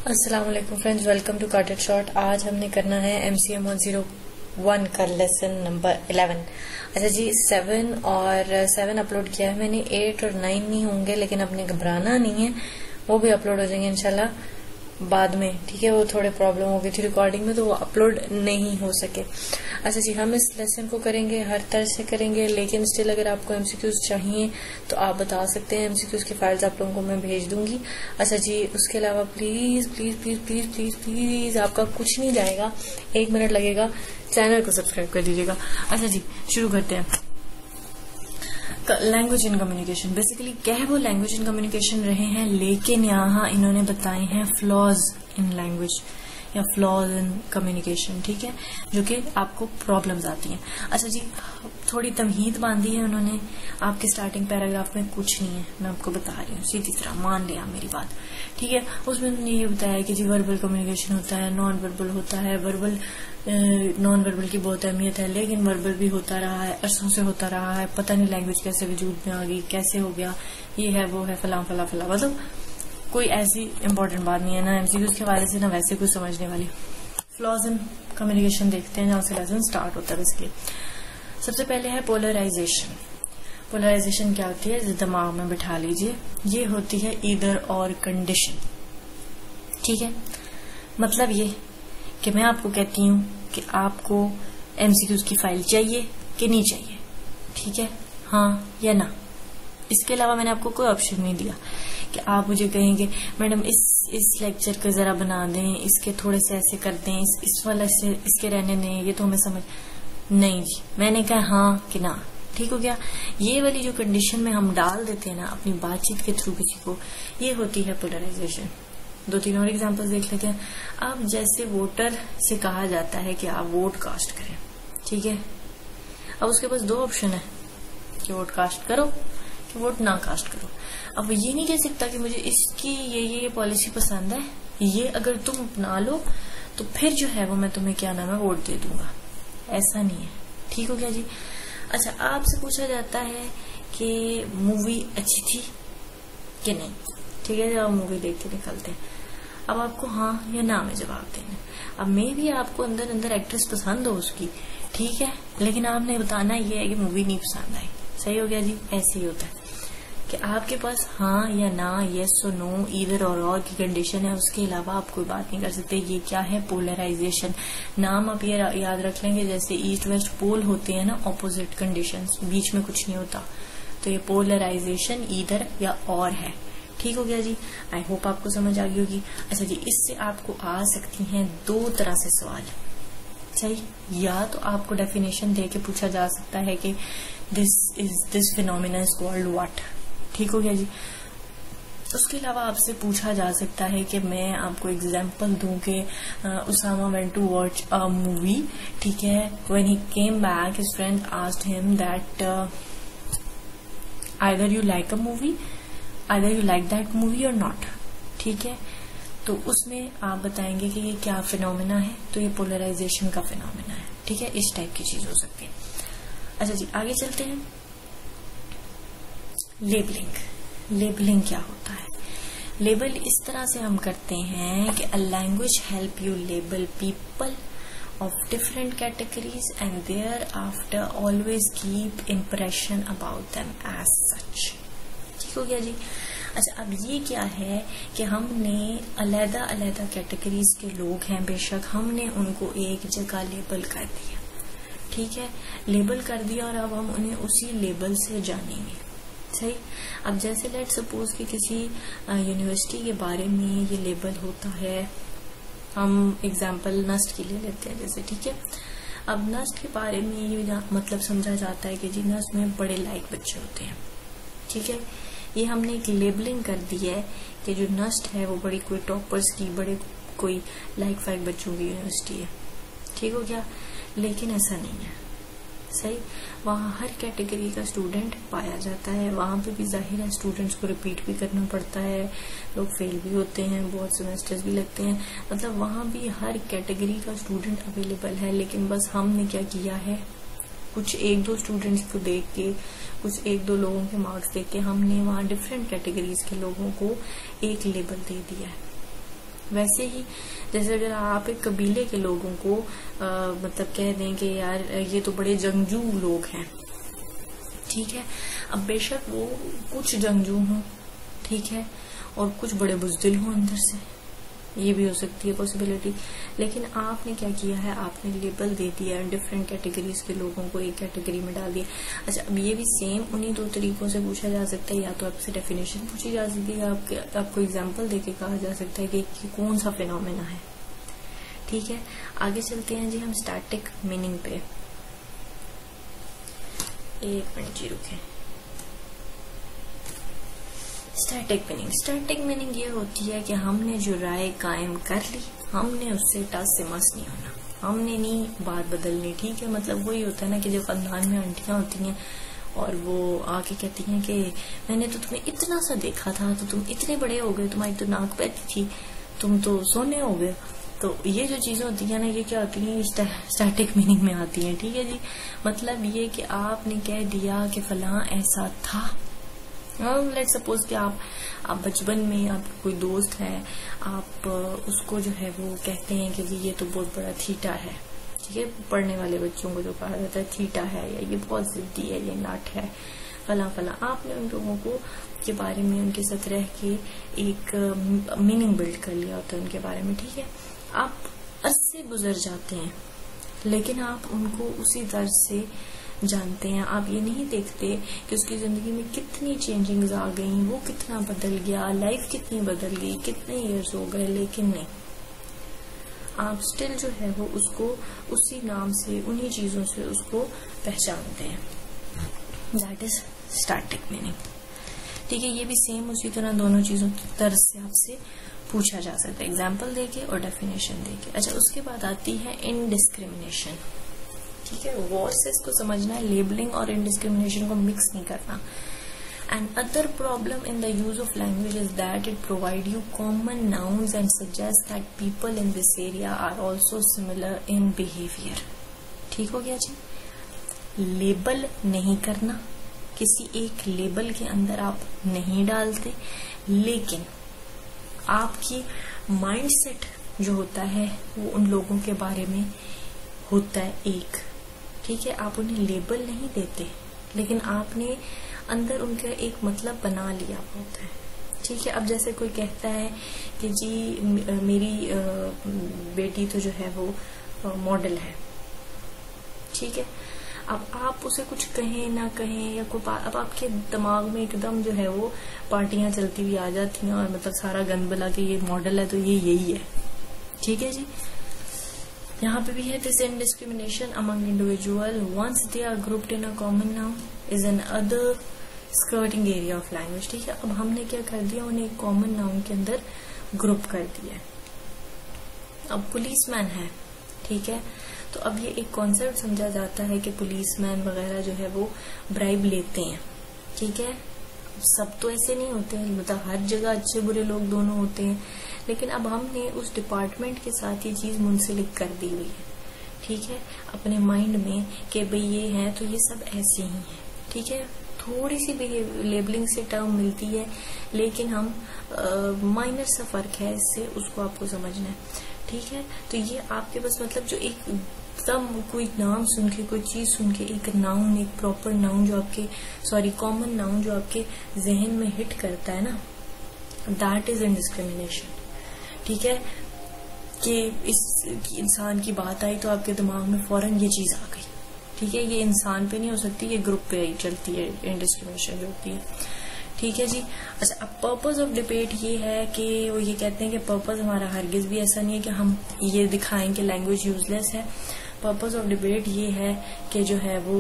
अस्सलाम वालेकुम friends, welcome to कार्टेड short. आज हमने करना है MCM 101 का लेसन नंबर 11। अच्छा जी, 7 अपलोड किया है मैंने, 8 और 9 नहीं होंगे, लेकिन अपने घबराना नहीं है, वो भी अपलोड हो जाएंगे इंशाल्लाह बाद में। ठीक है, वो थोड़े प्रॉब्लम हो गई थी रिकॉर्डिंग में, तो वो अपलोड नहीं हो सके। अच्छा जी, हम इस लेसन को करेंगे, हर तरह से करेंगे, लेकिन स्टिल अगर आपको MCQs चाहिए तो आप बता सकते हैं। MCQs की फाइल्स आप लोगों को मैं भेज दूंगी। अच्छा जी, उसके अलावा please please please please please please आपका कुछ नहीं जाएगा, 1 मिनट लगेगा, चैनल को सब्सक्राइब कर दीजिएगा। अच्छा जी, शुरू करते हैं। लैंग्वेज इन कम्युनिकेशन, बेसिकली क्या है वो लैंग्वेज इन कम्युनिकेशन रहे हैं, लेकिन यहाँ इन्होंने बताए हैं फ्लॉज इन लैंग्वेज या फ्लॉज इन कम्युनिकेशन। ठीक है, जो कि आपको प्रॉब्लम्स आती हैं। अच्छा जी, थोड़ी तमहीद बांधी है उन्होंने, आपके स्टार्टिंग पैराग्राफ में कुछ नहीं है, मैं आपको बता रही हूँ सीधी तरह, मान लिया मेरी बात। ठीक है, उसमें उन्होंने ये बताया कि जी वर्बल कम्युनिकेशन होता है, नॉन वर्बल होता है। वर्बल नॉन वर्बल की बहुत अहमियत है, लेकिन वर्बल भी होता रहा है, अरसों से होता रहा है, पता नहीं लैंग्वेज कैसे वजूद में आ गई, कैसे हो गया, ये है वो है, फला फला फला। मतलब कोई ऐसी इंपॉर्टेंट बात नहीं है ना MCQs के हवाले से, ना वैसे कुछ समझने वाली। फ्लॉज इन कम्युनिकेशन देखते हैं, जहां से लेसन स्टार्ट होता है। बेसिकली सबसे पहले है पोलराइजेशन। पोलराइजेशन क्या होती है, दिमाग में बिठा लीजिए, ये होती है ईदर और कंडीशन। ठीक है, मतलब ये कि मैं आपको कहती हूँ कि आपको MCQs की फाइल चाहिए कि नहीं चाहिए। ठीक है, हाँ या ना, इसके अलावा मैंने आपको कोई ऑप्शन नहीं दिया कि आप मुझे कहेंगे मैडम इस लेक्चर को जरा बना दें, इसके थोड़े से ऐसे कर दें, इस वाला से इसके रहने दें, ये तो हमें समझ नहीं जी। मैंने कहा हाँ कि ना, ठीक हो गया। ये वाली जो कंडीशन में हम डाल देते हैं ना अपनी बातचीत के थ्रू किसी को, ये होती है पोलराइजेशन। 2-3 और एग्जांपल्स देख लेते हैं। अब जैसे वोटर से कहा जाता है कि आप वोट कास्ट करें, ठीक है, अब उसके पास 2 ऑप्शन है कि वोट कास्ट करो कि वोट ना कास्ट करो। अब ये नहीं कह सकता कि मुझे इसकी ये पॉलिसी पसंद है, ये अगर तुम अपना लो तो फिर जो है वो मैं तुम्हें क्या नाम है वोट दे दूंगा, ऐसा नहीं है। ठीक हो गया जी। अच्छा, आपसे पूछा जाता है कि मूवी अच्छी थी कि नहीं। ठीक है, जब आप मूवी देख के निकलते हैं, अब आपको हाँ या ना में जवाब देना। अब मे भी आपको अंदर अंदर एक्ट्रेस पसंद हो उसकी, ठीक है, लेकिन आपने बताना ये है कि मूवी नहीं पसंद आई। सही हो गया जी। ऐसे ही होता है कि आपके पास हाँ या ना, यस और नो, ईदर और की कंडीशन है, उसके अलावा आप कोई बात नहीं कर सकते। ये क्या है, पोलराइजेशन। नाम आप ये याद रख लेंगे, जैसे ईस्ट वेस्ट पोल होते हैं ना, ऑपोजिट कंडीशंस, बीच में कुछ नहीं होता, तो ये पोलराइजेशन ईदर या और है। ठीक हो गया जी, आई होप आपको समझ आ गई होगी। अच्छा जी, इससे आपको आ सकती हैं 2 तरह से सवाल। सही, या तो आपको डेफिनेशन दे के पूछा जा सकता है कि this phenomena is called what. ठीक हो गया जी। उसके अलावा आपसे पूछा जा सकता है कि मैं आपको एग्जांपल दूं कि Usama went to watch a movie. ठीक है, when he came back his friend asked him that either you like a movie, either you like that movie or not. ठीक है, तो उसमें आप बताएंगे कि ये क्या फिनोमिना है, तो ये पोलराइजेशन का फिनोमिना है। ठीक है, इस टाइप की चीज हो सकती है। अच्छा जी, आगे चलते हैं। लेबलिंग। लेबलिंग क्या होता है? लेबल इस तरह से हम करते हैं कि a language help you label people of different categories and thereafter always keep impression about them as such। ठीक हो गया जी। अच्छा, अब ये क्या है कि हमने अलग अलग कैटेगरीज के लोग हैं, बेशक हमने उनको एक जगह लेबल कर दिया। ठीक है, लेबल कर दिया और अब हम उन्हें उसी लेबल से जानेंगे। सही, अब जैसे लेट सपोज कि किसी यूनिवर्सिटी के बारे में ये लेबल होता है, हम एग्जाम्पल नस्ट के लिए लेते हैं जैसे। ठीक है, अब नस्ट के बारे में ये मतलब समझा जाता है कि जी नस्ट में बड़े लायक बच्चे होते हैं। ठीक है, ये हमने एक लेबलिंग कर दी है कि जो नस्ट है वो बड़ी कोई टॉपर्स की, बड़े कोई लाइक फाइक बच्चों की यूनिवर्सिटी है। ठीक हो गया, लेकिन ऐसा नहीं है। सही, वहाँ हर कैटेगरी का स्टूडेंट पाया जाता है, वहाँ पे भी जाहिर है स्टूडेंट्स को रिपीट भी करना पड़ता है, लोग फेल भी होते हैं, बहुत सेमेस्टर्स भी लगते हैं, मतलब वहाँ भी हर कैटेगरी का स्टूडेंट अवेलेबल है। लेकिन बस हमने क्या किया है, कुछ 1-2 स्टूडेंट्स को देख के, कुछ 1-2 लोगों के मार्क्स देख के हमने वहाँ डिफरेंट कैटेगरीज के लोगों को एक लेबल दे दिया है। वैसे ही जैसे अगर आप एक कबीले के लोगों को मतलब कह दें कि यार ये तो बड़े जंगजू लोग हैं, ठीक है, अब बेशक वो कुछ जंगजू हों, ठीक है, और कुछ बड़े बुजदिल हों अंदर से, ये भी हो सकती है पॉसिबिलिटी, लेकिन आपने क्या किया है, आपने लेबल दे दिया, डिफरेंट कैटेगरीज के लोगों को एक कैटेगरी में डाल दिया। अच्छा, अब ये भी सेम उन्हीं दो तरीकों से पूछा जा सकता है, या तो आपसे डेफिनेशन पूछी जा सकती है, आपको एग्जांपल देके कहा जा सकता है कि कौन सा फिनोमेना है, ठीक है। आगे चलते हैं जी हम स्टैटिक मीनिंग पे। एक मिनट जी रुके। स्टैटिक मीनिंग ये होती है कि हमने जो राय कायम कर ली, हमने उससे टस से मस नहीं होना, हमने नहीं बात बदलनी, ठीक है। मतलब वही होता है ना कि जो खानदान में आंटियां होती हैं और वो आके कहती हैं कि मैंने तो तुम्हें इतना सा देखा था, तो तुम इतने बड़े हो गए, तुम्हारी तो नाक पैती थी, तुम तो सोने हो गए। तो ये जो चीजें होती है ना, ये क्या होती है, स्टैटिक मीनिंग में आती है, ठीक है जी। मतलब ये कि आपने कह दिया कि फलां ऐसा था। लेट्स सपोज कि आप बचपन में आपका कोई दोस्त है, आप उसको जो है वो कहते हैं कि जी ये तो बहुत बड़ा थीटा है, ठीक है। पढ़ने वाले बच्चों को जो कहा जाता है थीटा है, या ये बहुत जिद्दी है, ये नट है, फला फला। आपने उन लोगों को के बारे में उनके साथ रह के एक मीनिंग बिल्ड कर लिया होता है उनके बारे में, ठीक है। आप अरसे गुजर जाते हैं, लेकिन आप उनको उसी दर्ज से जानते हैं। आप ये नहीं देखते कि उसकी जिंदगी में कितनी चेंजिंग्स आ गई, वो कितना बदल गया, लाइफ कितनी बदल गई, कितने इयर्स हो गए, लेकिन नहीं, आप स्टिल जो है वो उसको उसी नाम से, उन्हीं चीजों से उसको पहचानते हैं। दैट इज स्टैटिक मीनिंग, ठीक है। ये भी सेम उसी तरह दोनों चीजों की तरह से आपसे पूछा जा सकता है, एग्जाम्पल देके और डेफिनेशन देके। अच्छा, उसके बाद आती है इनडिस्क्रिमिनेशन, ठीक है। गौर से इसको समझना है, लेबलिंग और इनडिस्क्रिमिनेशन को मिक्स नहीं करना। And other problem in the use of language is that it provide you common nouns and suggest that people in this area are also similar in behaviour. ठीक हो गया जी। लेबल नहीं करना, किसी एक लेबल के अंदर आप नहीं डालते, लेकिन आपकी माइंडसेट जो होता है वो उन लोगों के बारे में होता है एक, ठीक है। आप उन्हें लेबल नहीं देते, लेकिन आपने अंदर उनका एक मतलब बना लिया होता है, ठीक है। अब जैसे कोई कहता है कि जी मेरी बेटी तो जो है वो मॉडल है, ठीक है। अब आप उसे कुछ कहें ना कहें या कोई अब आपके दिमाग में एकदम जो है वो पार्टियां चलती हुई आ जाती हैं और मतलब सारा गन बला के ये मॉडल है तो ये यही है, ठीक है जी। यहाँ पे भी है this indiscrimination among individual ones they are grouped in a common noun is an other skirting area of language, ठीक है। अब हमने क्या कर दिया, उन्हें एक कॉमन नाउन के अंदर ग्रुप कर दिया। अब पुलिसमैन है, ठीक है, तो अब ये एक कॉन्सेप्ट समझा जाता है कि पुलिसमैन वगैरह जो है वो ब्राइब लेते हैं, ठीक है। सब तो ऐसे नहीं होते हैं, मतलब हर जगह अच्छे बुरे लोग दोनों होते हैं, लेकिन अब हमने उस डिपार्टमेंट के साथ ये चीज मुंसलिक कर दी हुई है, ठीक है, अपने माइंड में कि भाई ये है तो ये सब ऐसे ही है, ठीक है। थोड़ी सी लेबलिंग से टर्म मिलती है, लेकिन हम माइनर सा फर्क है इससे, उसको आपको समझना है, ठीक है। तो ये आपके पास मतलब जो एक एकदम कोई नाम सुन के, कोई चीज सुन के, एक नाउन, एक प्रॉपर नाउन जो आपके कॉमन नाउन जो आपके जहन में हिट करता है ना, दैट इज इनडिस्क्रिमिनेशन, ठीक है। कि इस इंसान की बात आई तो आपके दिमाग में फौरन ये चीज आ गई, ठीक है। ये इंसान पे नहीं हो सकती, ये ग्रुप पे ही चलती है इनडिस्क्रिमिनेशन जो होती है, ठीक है जी। अच्छा, अब पर्पस ऑफ डिबेट ये है कि वो ये कहते हैं कि पर्पस हमारा हरगिज भी ऐसा नहीं है कि हम ये दिखाएं कि लैंग्वेज यूजलेस है। पर्पस ऑफ डिबेट ये है कि जो है वो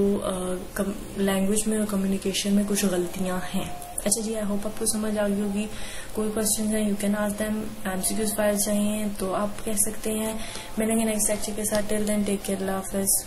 लैंग्वेज में और कम्युनिकेशन में कुछ गलतियां हैं। अच्छा जी, आई होप आपको समझ आ गई होगी। कोई क्वेश्चन है you can ask them, MCQs file चाहिए तो आप कह सकते हैं। मिलेंगे नेक्स्ट लेक्चर के साथ, टिल देन टेक केयर, अल्लाह हाफिज।